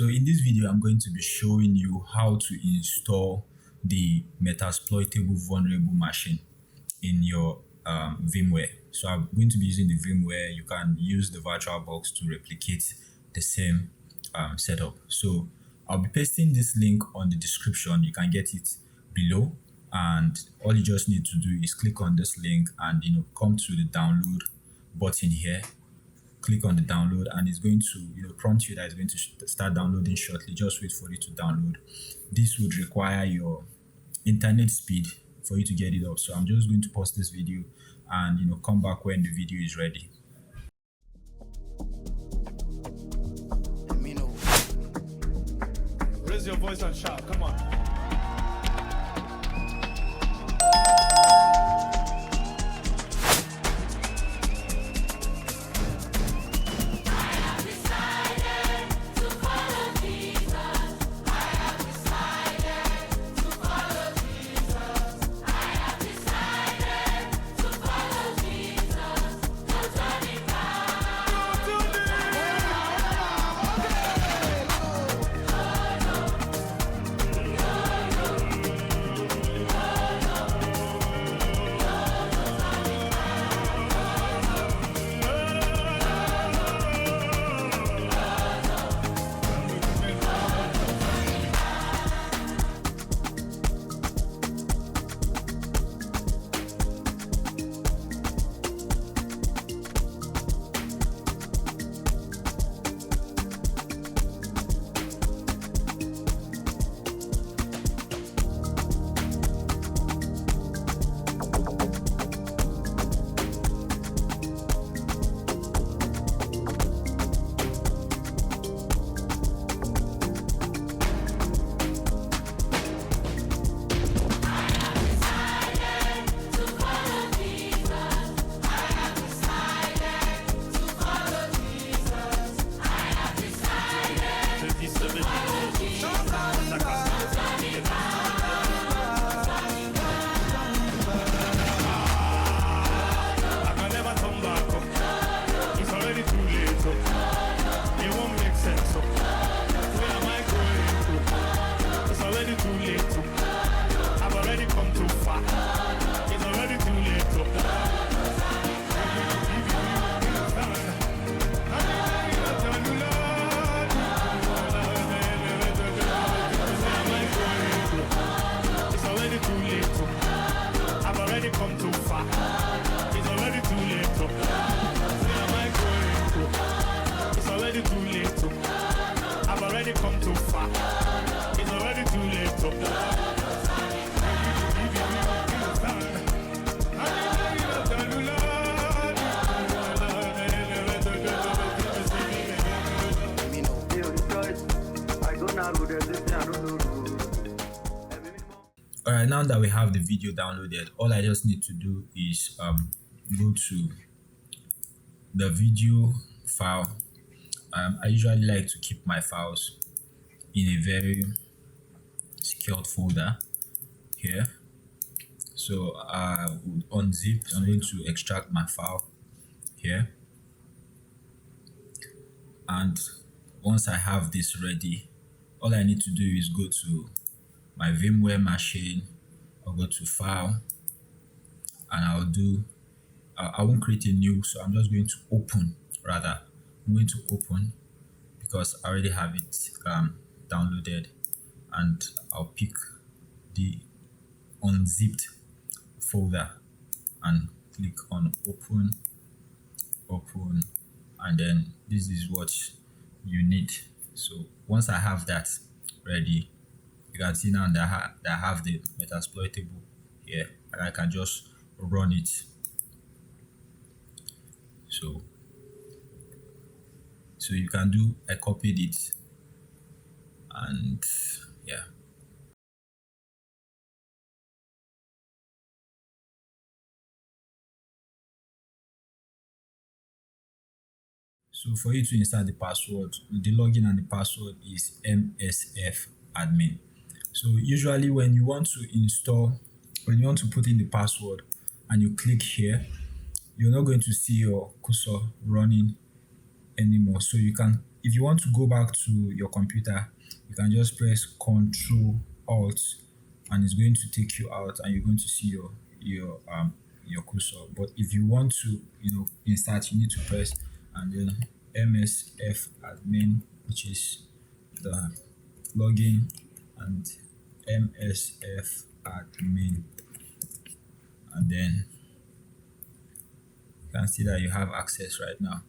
So in this video, I'm going to be showing you how to install the Metasploitable vulnerable machine in your Vmware. So I'm going to be using the Vmware. You can use the VirtualBox to replicate the same setup. So I'll be pasting this link on the description. You can get it below, and all you just need to do is click on this link and come to the download button here. Click on the download and it's going to prompt you that it's going to start downloading shortly. Just wait for it to download. This would require your internet speed for you to get it up. So I'm just going to pause this video and come back when the video is ready. Raise your voice and shout, come on. Alright, now that we have the video downloaded, all I just need to do is go to the video file. I usually like to keep my files in a very secured folder here. So I would unzip. I'm going to extract my file here, and once I have this ready, all I need to do is go to my Vmware machine. I'll go to file and I won't create a new, so I'm just going to open. I'm going to open because I already have it downloaded, and I'll pick the unzipped folder and click on open, and then this is what you need. So once I have that ready, you can see now that I have the Metasploitable here, and I can just run it. So you can do, I copied it, and yeah. So for you to insert the password, the login and the password is MSF admin. So usually when you want to put in the password and you click here, you're not going to see your cursor running anymore. So you can if you want to go back to your computer, you can just press Control Alt, and it's going to take you out, and you're going to see your cursor. But if you want to, insert, you need to press and then MSF admin, which is the login, and MSF admin, and then you can see that you have access right now.